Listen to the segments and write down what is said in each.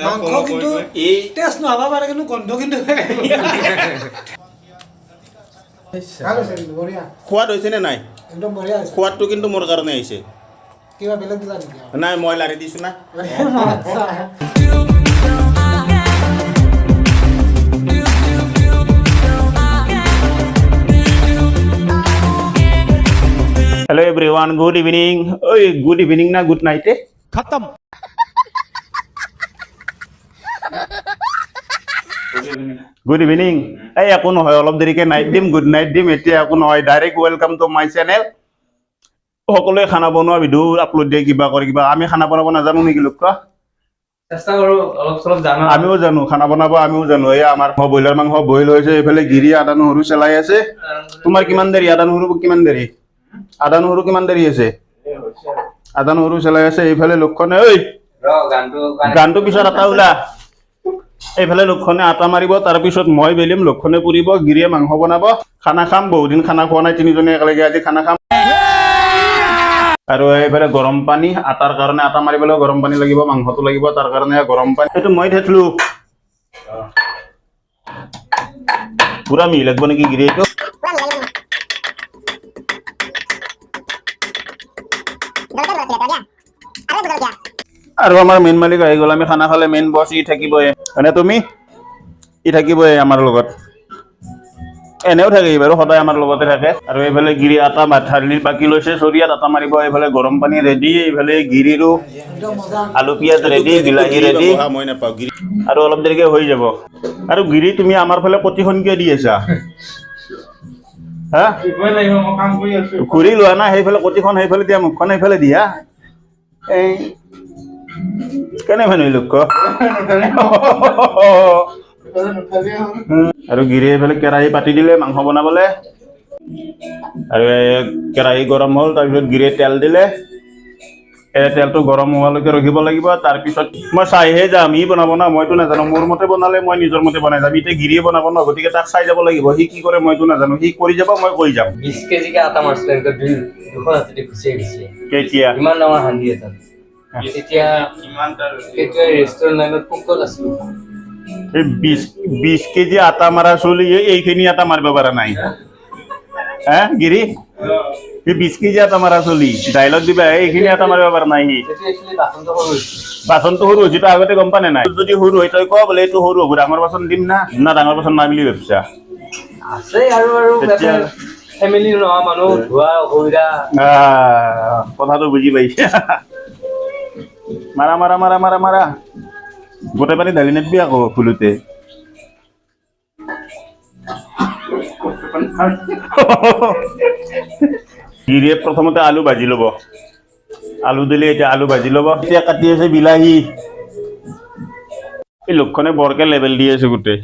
মাংস কিন্তু এই টেস্ট নহব পাৰে কিন্তু গন্ধ কিন্তু সোৱাদ হৈছে নে নাই? একদম বঢ়িয়া হৈছে। সোৱাদটো কিন্তু মোৰ কাৰণে আহিছে। কিবা বেলেগ দিলা নেকি? নাই মই লাৰি দিছোঁ না। Hello everyone, good evening. ओए गुड इवनिंग ना गुड नाइट खत्म। गुड इवनिंग এই একো নহয়, অলপ দেৰিকে নাইট দিম, গুড নাইট দিম, এতিয়া একো নহয়, direct welcome to my channel. সকলোৱে খানা বনোৱা ভিডিঅ' আপলোড দিয়ে, কিবা কৰে কিবা। আমি খানা বনাব নাজানো নেকি লোক? চেষ্টা কৰো, অলপ চলপ জানো। আমিও জানো খানা বনাব, আমিও জানো। এই আমাৰ ব্ৰইলাৰ মাংস বইল হৈছে, এইফালে গিৰি আদা নহৰু চেলাই আছে। তোমাৰ কিমান দেৰি? আদা নহৰু কিমান দেৰি? আদা নহৰু কিমান দেৰি আছে? আদা নহৰু চেলাই আছে। এইফালে লক্ষণে ঐ গানটো পিছত এটা ওলা। এইফালে লক্ষণে আটা মাৰিব, তাৰপিছত মই বেলিম, লক্ষণে পুৰিব, গিৰিয়ে মাংস বনাব। খানা খাম, বহুদিন খানা খোৱা নাই, তিনিজনে একেলগে আজি খানা খাম। আৰু এইফালে গৰম পানী, আটাৰ কাৰণে আটা মাৰিবলৈ গৰম পানী লাগিব, মাংসটো লাগিব, তাৰ কাৰণে গৰম পানী। সেইটো মই থেতলো পুৰা মিহি লাগিব নেকি গিৰি? এইটো আৰু আমাৰ মেইন মালিক আহি গ'ল। আমি খানা খালে মেইন বছ ই থাকিবই, মানে তুমি ই থাকিবই আমাৰ লগত। এনেও থাকে বাৰু, সদায় আমাৰ লগতে থাকে। আৰু এইফালে গিৰি আটা ঢালি বাকি লৈছে, চৰিয়াত আটা মাৰিব। এইফালে গৰম পানী ৰেডি, এইফালে গিৰিৰো আলু পিঁয়াজ ৰেডি, বিলাহী ৰেডি, মই নাপাওঁ গিৰি আৰু অলপ দেৰিকে হৈ যাব। আৰু গিৰি তুমি আমাৰ ফালে কটিখন কিয় দি আছা? হা ঘূৰি লোৱা না, সেইফালে কটিখন সেইফালে দিয়া, মুখখন সেইফালে দিয়া। এই কেনে ভাই লোক আৰু গিৰি এইফালে কেৰাহী পাতি দিলে মাংস বনাবলে। আৰু কেৰাহী গৰম হ'ল, তাৰপিছত গিৰিয়ে তেল দিলে। তেলটো গৰম হোৱালৈকে ৰখিব লাগিব। তাৰপিছত মই চাইহে যাম, ই বনাব না, মইতো নাজানো। মোৰ মতে বনালে মই নিজৰ মতে বনাই যাম। এতিয়া গিৰিয়ে বনাব ন, গতিকে তাক চাই যাব লাগিব। সি কি কৰে মইতো নাজানো, সি কৰি যাব, মই কৈ যাম। 20 কেজিকে আটা মাৰিছিলে, 280 গুচিয়ে গৈছে। কেতিয়া? ইমান ডাঙৰ হান্দি এটা। এতিয়া ৰেষ্টুৰেণ্ট লাইনত কুকত আছিলো। এই 20 কেজি আটা মাৰা চলি এইখিনি আটা মাৰিব পৰা নাই। হা গিৰি, এই 20 কেজি আটা মাৰা চলি ডাইলগ দিবা, এইখিনি আটা মাৰিব পৰা নাই। সি বাচনটো সৰু হৈছে, আগতে গম পানে নাই? যদি সৰু হয় তই ক বোলে এইটো সৰু হ'ব, ডাঙৰ বাচন দিম না। না ডাঙৰ বাচন নাই বুলি ভাবিছা? আছে আৰু ফেমিলি নোহোৱা মানুহ ধোৱা অসুবিধা। কথাটো বুজি পাইছে। মাৰা মাৰা মাৰা মাৰা মাৰা, গোটেই পানী ঢালি নেবি আকৌ ফুলোতে। গিৰিয়ে প্ৰথমতে আলু ভাজি ল'ব। আলু দিলে, এতিয়া আলু ভাজি ল'ব। এতিয়া কাটি আছে বিলাহী। এই লক্ষণে বৰকে লেবেল দি আছে গোটেই।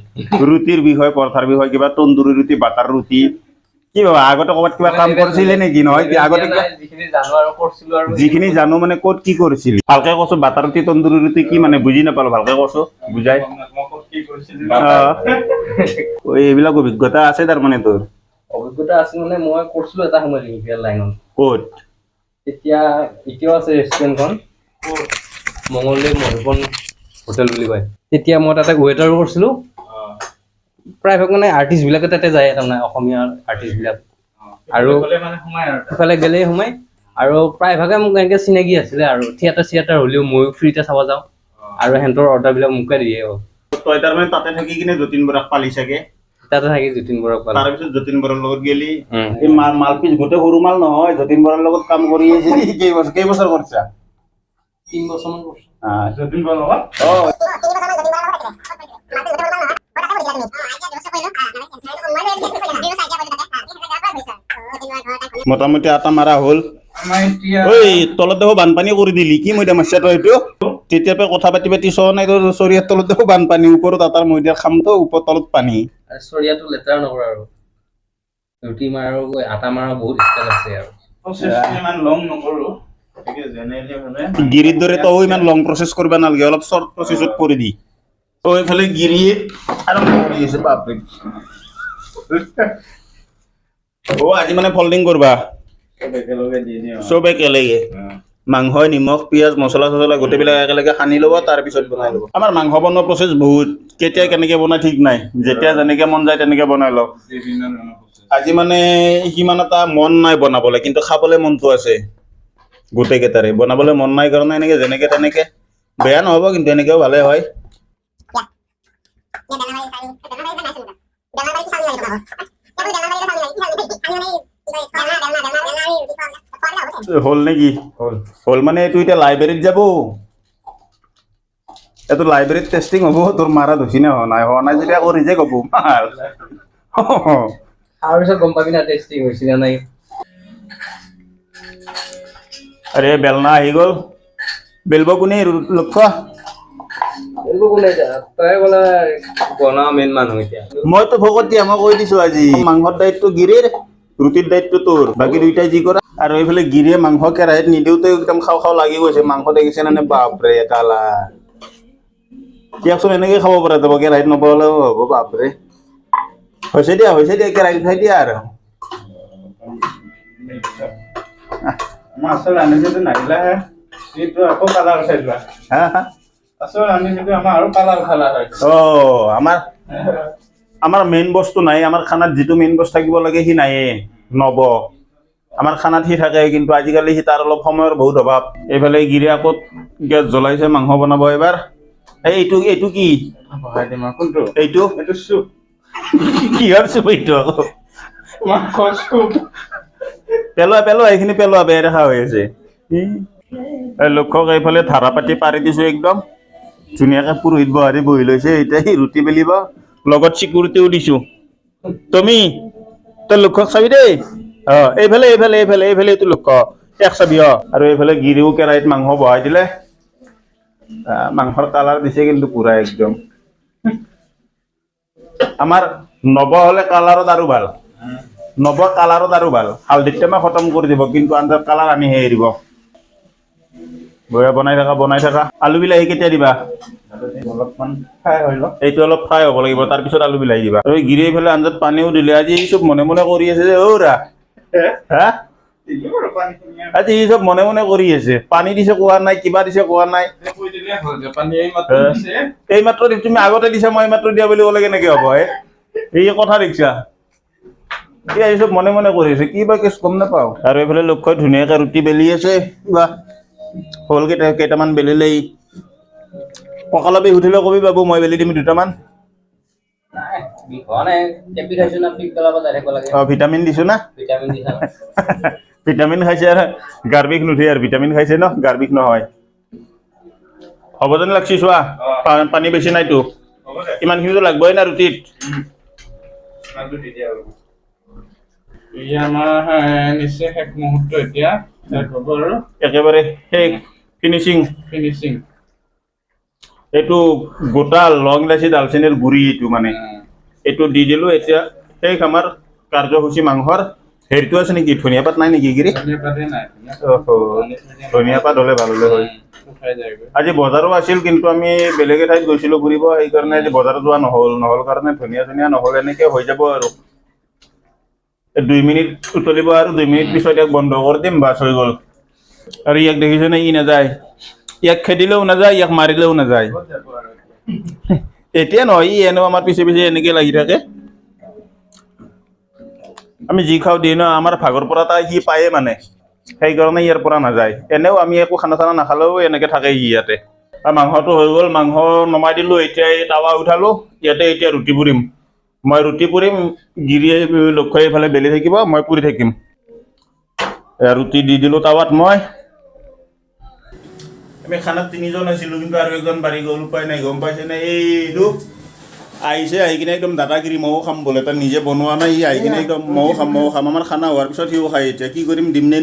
ৰুটিৰ বিষয়, পৰঠাৰ বিষয়, কিবা তন্দুৰী ৰুটি, বাটাৰ ৰুটি। কি বাবা আগতে ক'ৰবাত কিবা কাম কৰিছিলে নেকি? নহয় আগতে যিখিনি জানো মানে ক'ত কি কৰিছিলি ভালকে কছো। বাটাৰ ৰুটি, তন্দুৰী ৰুটি কি মানে বুজি নাপালো, ভালকে কছো বুজাই। এইবিলাক অভিজ্ঞতা আছে তাৰমানে তোৰ? অভিজ্ঞতা আছে মানে মই কৰিছিলো এটা সময় লাইনত। ক'ত? এতিয়াও আছে ৰেষ্টুৰেণ্টখন, মঙলদৈ মধুবন হোটেল বুলি কয়। তেতিয়া মই তাতে ৱেটাৰো কৰিছিলো। প্ৰায়ভাগ মানে আৰ্টিষ্ট বিলাকে তাতে যায়, তাৰমানে অসমীয়া আৰ্টিষ্ট বিলাক। আৰু সিফালে গেলেই সোমাই। আৰু প্ৰায়ভাগে মোক এনেকে চিনাকি আছিলে। আৰু থিয়েটাৰ হ'লেও ময়ো ফ্ৰীতে চাব যাওঁ, আৰু সিহঁতৰ অৰ্ডাৰ বিলাক মোকে দিয়ে। তই তাৰমানে তাতে থাকি কিনে যতীন বৰাক পালি চাগে? তাতে থাকি যতীন বৰাক পালো। তাৰপিছত যতীন বৰাৰ লগত গেলি। এই মালপিচ গোটেই সৰু মাল নহয়, যতীন বৰাৰ লগত কাম কৰি আছে। কেইবছৰ কৰিছা? 3 বছৰমান কৰিছো। যতীন বৰাৰ লগত মোটামুটি আটা মাৰা হ'ল। ঐ তলত দেখো বানপানী কৰি দিলি, কি মৈদা মাৰছা তই? এইটো তেতিয়াৰ পৰা কথা পাতি পাতি চোৱা নাই, তোৰ চৰিয়াৰ তলত দেখো বানপানী, ওপৰত আটাৰ মৈদাৰ খামটো, ওপৰত তলত পানী। চৰিয়াটো লেতেৰা নকৰা আৰু ৰুটি মাৰা আটা মাৰা বহুত ষ্টাইল আছে। আৰু ইমান লং নকৰো, গিৰিৰ দৰে তই ইমান লং প্ৰচেছ কৰিব নালাগে, অলপ শৰ্ট প্ৰচেছত কৰি দি। এইফালে গিৰিয়ে আৰম্ভ কৰি আছে। বাপৰে, আজি মানে ফল্ডিং কৰবা চব একেলগে? মাংস নিমখ পিঁয়াজ মছলা চছলা গোটেইবিলাক একেলগে সানি ল'ব তাৰপিছত বনাই ল'ব আমাৰ মাংস বনোৱা প্ৰচেছ বহুত কেতিয়া কেনেকৈ বনাই ঠিক নাই যেতিয়া যেনেকৈ মন যায় তেনেকৈ বনাই লওক আজি মানে সিমান এটা মন নাই বনাবলৈ কিন্তু খাবলৈ মনটো আছে গোটেইকেইটাৰে বনাবলৈ মন নাই কাৰণে এনেকৈ যেনেকৈ তেনেকৈ বেয়া নহ'ব কিন্তু এনেকৈও ভালে হয় হ'ল নেকি হ'ল মানে এইটো এতিয়া লাইব্ৰেৰীত যাব এইটো লাইব্ৰেৰীত টেষ্টিং হ'ব তোৰ মাৰা ধুচি নে হোৱা নাই যেতিয়া আকৌ ৰিজেক্ট হ'ব মাৰ তাৰপিছত গম পাবি না টেষ্টিং হৈছিল নে নাই আৰে বেলনা আহি গ'ল বেলব কোনে লক্ষ্য এইবোৰ কোনে তই বোলে বনোৱা মেইন মানুহ এতিয়া মইতো ভকত দিয়া মই কৈ দিছো আজি মাংসৰ দায়িত্ব গিৰিৰ ৰুটিৰ দায়িত্ব তোৰ বাকী দুইটাই যি কৰা আৰু এইফালে গিৰিয়ে মাংস কেৰাহীত নিদিওঁতে একদম খাওঁ খাওঁ লাগি গৈছে মাংস দেখিছে নে বাপৰে কালা দিয়কচোন এনেকৈ খাব পৰা যাব কেৰাহীত নপৰালেও হ'ব বাপৰে হৈছে দিয়া কেৰাহীত উঠাই দিয়া আৰু আচল আনিছেতো নাহিলাহে এইটো আকৌ কালাৰ উঠাই দিলা হা হা আচল আনিছেতো আমাৰ আৰু কালাৰ হয় আমাৰ মেইন বস্তু নাই আমাৰ খানাত যিটো মেইন বস্তু থাকিব লাগে সি নায়ে নব আমাৰ খানাত সি থাকে কিন্তু আজিকালি সি তাৰ অলপ সময়ৰ বহুত অভাৱ এইফালে গিৰি আকৌ গেছ জ্বলাইছে মাংস বনাব এবাৰ এইটো কি বহাই দিম আৰু কোনটো এইটো চুপ কিহৰ চুপ এইটো আকৌ মাংসৰ চুপ পেলোৱা এইখিনি পেলোৱা বেয়া দেখা হৈ আছে লক্ষ্যক এইফালে ধাৰা পাতি পাৰি দিছো একদম ধুনীয়াকে পুৰোহিত বহাৰি বহি লৈছে এতিয়া সি ৰুটি বেলিব লগত চিকিউৰিটিও দিছো তুমি তই লক্ষ্যক চাবি দেই এইফালে এইটো লক্ষ্য এক চাবি আৰু এইফালে গিৰিও কেৰাহীত মাংস বহাই দিলে মাংসৰ কালাৰ দিছে কিন্তু পুৰা একদম আমাৰ নব হলে কালাৰত আৰু ভাল নব কালাৰত আৰু ভাল হালধিত টেমা খতম কৰি দিব কিন্তু আঞ্জাত কালাৰ আনিহে এৰিব বঢ়িয়া বনাই থাকা আলু বিলাহী কেতিয়া দিবা অলপমান ফ্ৰাই হৈ লওক এইটো অলপ ফ্ৰাই হ'ব লাগিব তাৰপিছত আলু বিলাহী দিবা আৰু গিৰি এইফালে আঞ্জাত পানীও দিলে আজি চব মনে মনে কৰি আছে যে ৰা হা আজি ই চব মনে মনে কৰি আছে পানী দিছে কোৱা নাই কিবা দিছে কোৱা নাই এই মাত্ৰ তুমি আগতে দিছা মই মাত্ৰ দিয়া বুলি ক'লে কেনেকে হ'ব এই কথা দেখিছা এই চব মনে মনে কৰি আছে কি বা কেছ গম নাপাওঁ আৰু এইফালে লক্ষ্যই ধুনীয়াকে ৰুটি বেলি আছে বা হ'ল কেইটামান বেলিলেই কঁকালৰ বিষ উঠিলে কবি বাবু মই বেলি দিম দুটামান ভিটামিন দিছো না ভিটামিন খাইছে আৰু গাৰ বিষ নুঠে আৰু ভিটামিন খাইছে ন গাৰ বিষ নহয় হ'ব যেন লাগছি চোৱা পানী বেছি নাইতো ইমানখিনিতো লাগবই না ৰুটিত আমাৰ নিশ্চয় শেষ মুহূৰ্ত এতিয়া একেবাৰে শেষ ফিনিচিং এইটো গোটা লং ইলাচি দালচেনিৰ গুড়ি এইটো মানে এইটো দি দিলো এতিয়া শেষ আমাৰ কাৰ্যসূচী মাংসৰ হেৰিটো আছে নেকি ধনিয়া পাত নাই নেকি গিৰি ধনিয়া পাত হ'লে ভাল হ'লে হয় আজি বজাৰো আছিল কিন্তু আমি বেলেগ ঠাইত গৈছিলো ঘূৰিব সেইকাৰণে আজি বজাৰত যোৱা নহ'ল কাৰণে ধনিয়া নহ'ল এনেকে হৈ যাব আৰু 2 মিনিট উতলিব আৰু 2 মিনিট পিছত ইয়াক বন্ধ কৰি দিম বাছ হৈ গ'ল আৰু ইয়াক দেখিছে নে ই নাযায় ইয়াক খেদিলেও নাযায় ইয়াক মাৰিলেও নাযায় এতিয়া নহয় ই এনেও আমাৰ পিছে এনেকে লাগি থাকে আমি যি খাওঁ দিয়ে ন আমাৰ ভাগৰ পৰা তাই সি পায়ে মানে সেইকাৰণে ইয়াৰ পৰা নাযায় এনেও আমি একো খানা চানা নাখালেও এনেকে থাকে ই ইয়াতে আৰু মাংসটো হৈ গ'ল মাংস নমাই দিলোঁ এতিয়া এই টাৱা উঠালোঁ ইয়াতে এতিয়া ৰুটি পুৰিম মই ৰুটি পুৰিম গিৰিয়ে লক্ষ্যই এইফালে বেলি থাকিব মই পুৰি থাকিম ৰুটি দি দিলোঁ টাৱাত মই আমি খানাত 3জন আছিলোঁ কিন্তু আৰু একজন বাঢ়ি গ'ল উপায় নাই গম পাইছেনে এইটো আহিছে আহি কিনে একদম দাদাগিৰি ময়ো খাম বোলে তাৰ নিজে বনোৱা নাই ই আহি কিনে একদম ময়ো খাম আমাৰ খানা হোৱাৰ পিছত সিও খায় এতিয়া কি কৰিম দিম নে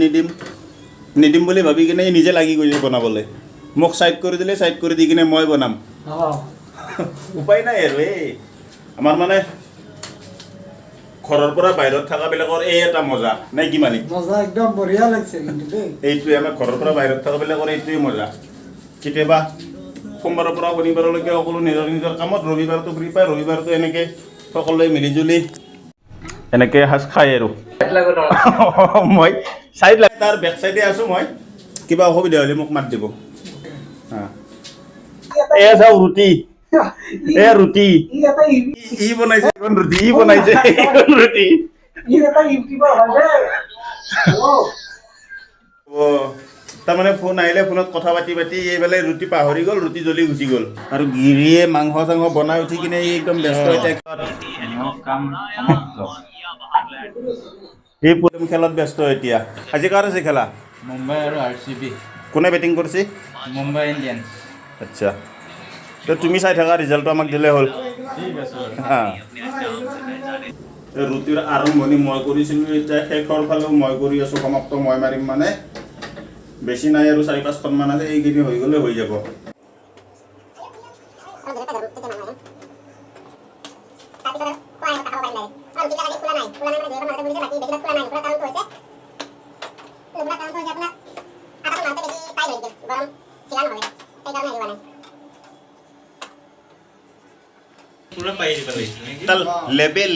নিদিম বুলি ভাবি কিনে নিজে লাগি গৈছে বনাবলৈ মোক ছাইড কৰি দিলে ছাইড কৰি দি কিনে মই বনাম উপায় নাই আৰু আমাৰ মানে ঘৰৰ পৰা বাহিৰত থকাবিলাকৰ এই এটা মজা নাই কি মালিক মজা একদম বঢ়িয়া লাগছে কিন্তু দেই এইটোৱে আমাৰ ঘৰৰ পৰা বাহিৰত থকাবিলাকৰ এইটোৱে মজা কেতিয়াবা সোমবাৰৰ পৰা শনিবাৰলৈকে সকলো নিজৰ কামত ৰবিবাৰটো ফ্ৰী পায় ৰবিবাৰটো এনেকৈ সকলোৱে মিলিজুলি এনেকৈ এসাঁজ খায় আৰু মই চাইড লাগে তাৰ বেক চাইডে আছোঁ মই কিবা অসুবিধা হ'লে মোক মাত দিব এয়া চাওক ৰুটি এয়া ৰুটি ই বনাইছে এখন ৰুটি ই বনাইছে এখন ৰুটি তাৰমানে ফোন আহিলে ফোনত কথা পাতি পাতি এইফালে ৰুটি পাহৰি গ'ল ৰুটি জ্বলি গুচি গ'ল আৰু গিৰিয়ে মাংস চাংস বনাই উঠি কিনে ই একদম ব্যস্ত এতিয়া এই প্ৰথম খেলত ব্যস্ত এতিয়া আজি কাৰ আছে খেলা মুম্বাই আৰু RCB কোনে বেটিং কৰিছে মুম্বাই ইণ্ডিয়ানছ আচ্ছা তো তুমি চাই থাকা ৰিজাল্টটো আমাক দিলে হ'ল ঠিক আছে ৰুটিৰ আৰম্ভণি মই কৰিছিলোঁ এতিয়া শেষৰ ফালেও মই কৰি আছোঁ সমাপ্ত মই মাৰিম মানে বেছি নাই আৰু 4-5খন মান আছে এইখিনি হৈ গ'লে হৈ যাব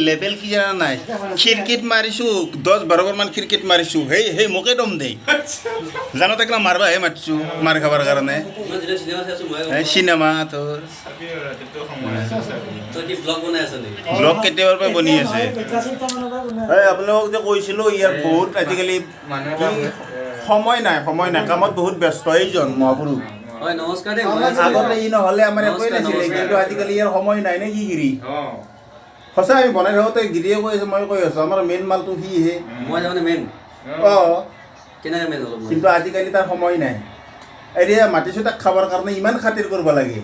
লেবেল কি জানা নাই খিৰকিত মাৰিছোঁ 10-12 মান খিৰকিত মাৰিছোঁ সেই মোকে দম দেই জানোতে কিবা মাৰবাহে মাতিছোঁ মাৰ খাবৰ কাৰণে চিনেমা তোৰ ব্লগ কেতিয়াবাৰ পৰা বনি আছে আপোনালোকক যে কৈছিলোঁ ইয়াৰ বহুত আজিকালি সময় নাই কামত বহুত ব্যস্ত এইজন মহাপুৰুষ আগতে ই নহ'লে আমাৰ একোৱে নাছিলে কিন্তু আজিকালি ইয়াৰ সময় নাই নে কি গিৰি সঁচা আমি বনাই থাকোঁতে গিৰিয়ে কৈ আছোঁ মই কৈ আছোঁ আমাৰ মেইন মালটো সিহে কিন্তু আজিকালি তাৰ সময় নাই এতিয়া মাতিছোঁ তাক খাবৰ কাৰণে ইমান খাতিৰ কৰিব লাগে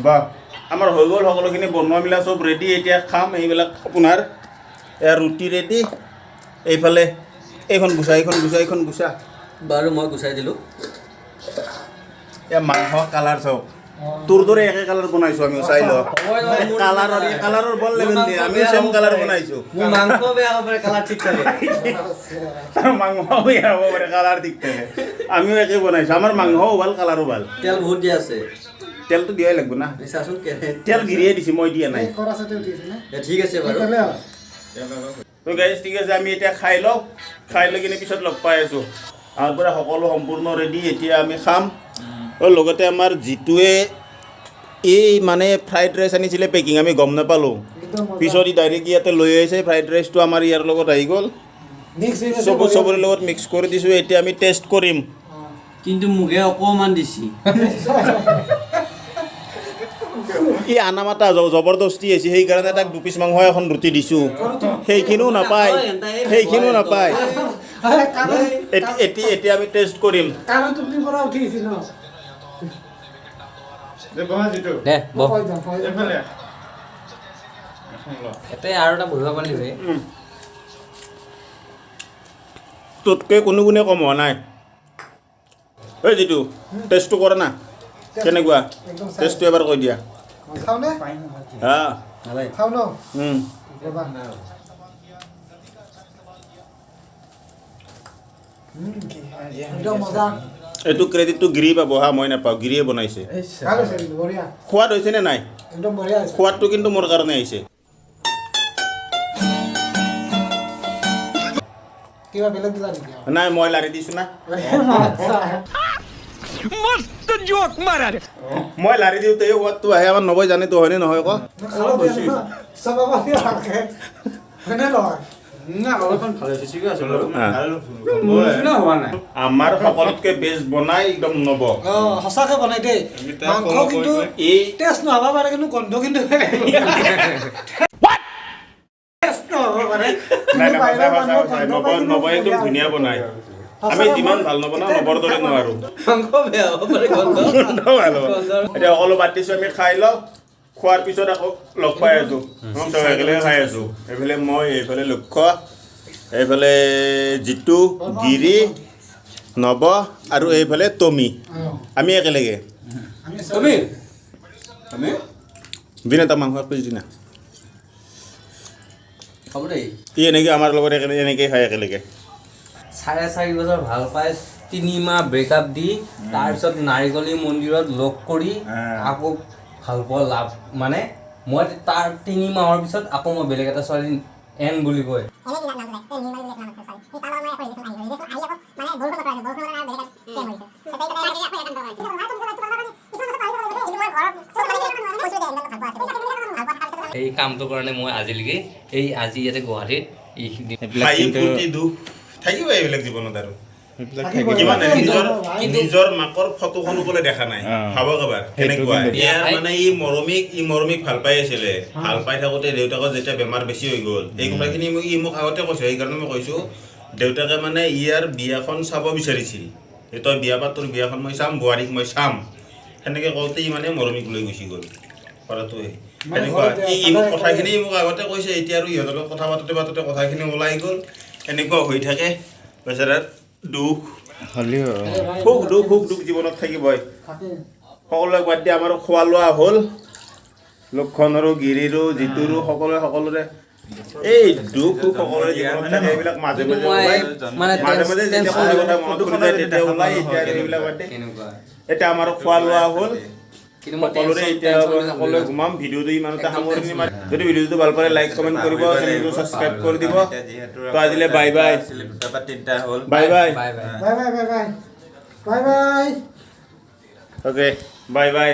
বা আমাৰ হৈ গ'ল সকলোখিনি বনোৱা মেলা চব ৰেডি এতিয়া খাম এইবিলাক আপোনাৰ এয়া ৰুটি ৰেডি এইফালে এইখন গুচা বাৰু মই গুচাই দিলোঁ এয়া মাংস কালাৰ চাওক তোৰ দৰে একে কালাৰ বনাইছোঁ আমি চাই লওঁ কালাৰৰ বল লেভেল দিয়ে আমিও চেম কালাৰ বনাইছোঁ মাংস বেয়া হ'ব পাৰে কালাৰ ঠিক থাকে মাংস বেয়া হ'ব পাৰে কালাৰ ঠিক থাকে আমিও একে বনাইছোঁ আমাৰ মাংসও ভাল কালাৰো ভাল তেল বহুত দিয়া আছে তেলটো দিয়াই লাগিব না চাচোন তেল গিৰিয়ে দিছে মই দিয়া নাই ঠিক আছে বাৰু তো গাইজ ঠিক আছে আমি এতিয়া খাই লওঁ খাই লৈ কিনে পিছত লগ পাই আছোঁ আমাৰ পৰা সকলো সম্পূৰ্ণ ৰেডি এতিয়া আমি খাম আৰু লগতে আমাৰ যিটোৱে এই মানে ফ্ৰাইড ৰাইচ আনিছিলে পেকিং আমি গম নাপালোঁ পিছত ই ডাইৰেক্ট ইয়াতে লৈ আহিছে ফ্ৰাইড ৰাইচটো আমাৰ ইয়াৰ লগত আহি গ'ল চবৰে লগত মিক্স কৰি দিছোঁ এতিয়া আমি টেষ্ট কৰিম কিন্তু মুখে অকণমান দিছি ই আনা মাতা জবৰদস্তি আহিছে সেইকাৰণে তাক 2 পিচ মাংস এখন ৰুটি দিছোঁ সেইখিনিও নাপায় এতিয়া আমি টেষ্ট কৰিম দে বহ এতে আৰু এটা বহিব পাৰি ৰে তোতকৈ কোনে কম হোৱা নাই এই যিটো টেষ্টটো কৰা না কেনেকুৱা টেষ্টটো এবাৰ কৈ দিয়া এইটো ক্ৰেডিটটো গিৰি পাব হা মই নাপাওঁ গিৰিয়ে বনাইছে সোৱাদ হৈছে নে নাই সোৱাদটো কিন্তু মোৰ কাৰণে আহিছে নাই মই লাৰি দিছোঁ না মই লাৰি দিওঁতে এই সোৱাদটো আহে আমাৰ নবৈ জানেতো হয়নে নহয় আকৌ আমাৰ সকলোতকে বেষ্ট বনাই একদম নব সঁচাকে বনাই দেই মাংস কিন্তু এই টেষ্ট নহ'ব পাৰে কিন্তু গন্ধ কিন্তু নবই একদম ধুনীয়া বনাই আমি যিমান ভাল নবনাওঁ নবৰ দৰে নোৱাৰোঁ এতিয়া সকলো বাদ দিছোঁ আমি খাই লওঁ খোৱাৰ পিছত আকৌ লগ পাই আছোঁ চব একেলগে খাই আছোঁ এইফালে মই এইফালে লক্ষ্য এইফালে জিতু গিৰি নব আৰু এইফালে টমি আমি একেলগে বিনেতা মাংস পিছ দিনা হ'ব দেই ই এনেকৈ আমাৰ লগত এনেকৈ খাই একেলগে 4.5 বছৰ ভাল পাই 3 মাহ ব্ৰেকআপ দি তাৰপিছত নাৰিকলী মন্দিৰত লগ কৰি আকৌ ভাল পোৱা লাভ মানে মই তাৰ 3 মাহৰ পিছত আকৌ মই বেলেগ এটা ছোৱালী এন বুলি কয় এই কামটোৰ কাৰণে মই আজিলৈকে আজি ইয়াতে গুৱাহাটীত এইখিনি হাঁহি ফূৰ্তি দুখ থাকিব এইবিলাক জীৱনত আৰু থাকিবই। কিমান নিজৰ কিন্তু- নিজৰ মাকৰ ফটোখন ক'লে দেখা নাই ভাবক এবাৰ কেনেকুৱা ইয়াৰ মানে ই মৰমিক ভাল পাই আছিলে ভাল পাই থাকোঁতে দেউতাকৰ যেতিয়া বেমাৰ বেছি হৈ গ'ল এই কথাখিনি ই মোক আগতে কৈছে সেইকাৰণে মই কৈছোঁ দেউতাকে মানে ইয়াৰ বিয়াখন চাব বিচাৰিছিল তই বিয়া পাত তোৰ বিয়াখন মই চাম বোৱাৰীক মই চাম সেনেকৈ কওঁতে ই মানে মৰমিক লৈ গুচি গ'ল কথাটোৱে এনেকুৱা ই মোক কথাখিনি মোক আগতে কৈছে এতিয়া আৰু ইহঁতৰ লগত কথা পাতোতে কথাখিনি ওলাই গ'ল এনেকুৱা হৈ থাকে বেচেৰাৰ দুখ সুখ দুখ জীৱনত থাকিবই থাকে। সকলোৱে বাদ দি আমাৰো খোৱা লোৱা হ'ল লক্ষণৰো গিৰিৰো জিতুৰো সকলোৰে এই দুখ সুখ সকলোৰে জীৱনত থাকে এইবিলাক মাজে মাজে ওলাই মাজে যেতিয়া কথা মনত পৰি যায় তেতিয়া ওলাই এতিয়া আৰু এইবিলাক বাদ দি এতিয়া আমাৰো খোৱা লোৱা হ'ল সকলোৰে এতিয়া সকলোৱে ঘুমাম ভিডিঅ'টো ইমানতে সামৰণি মাৰিম যদি ভিডিঅ'টো ভাল পালে লাইক কমেণ্ট কৰিব চেনেলটো ছাবস্ক্ৰাইব কৰি দিব তো আজিলৈ bye bye bye bye bye bye bye bye bye bye okay bye bye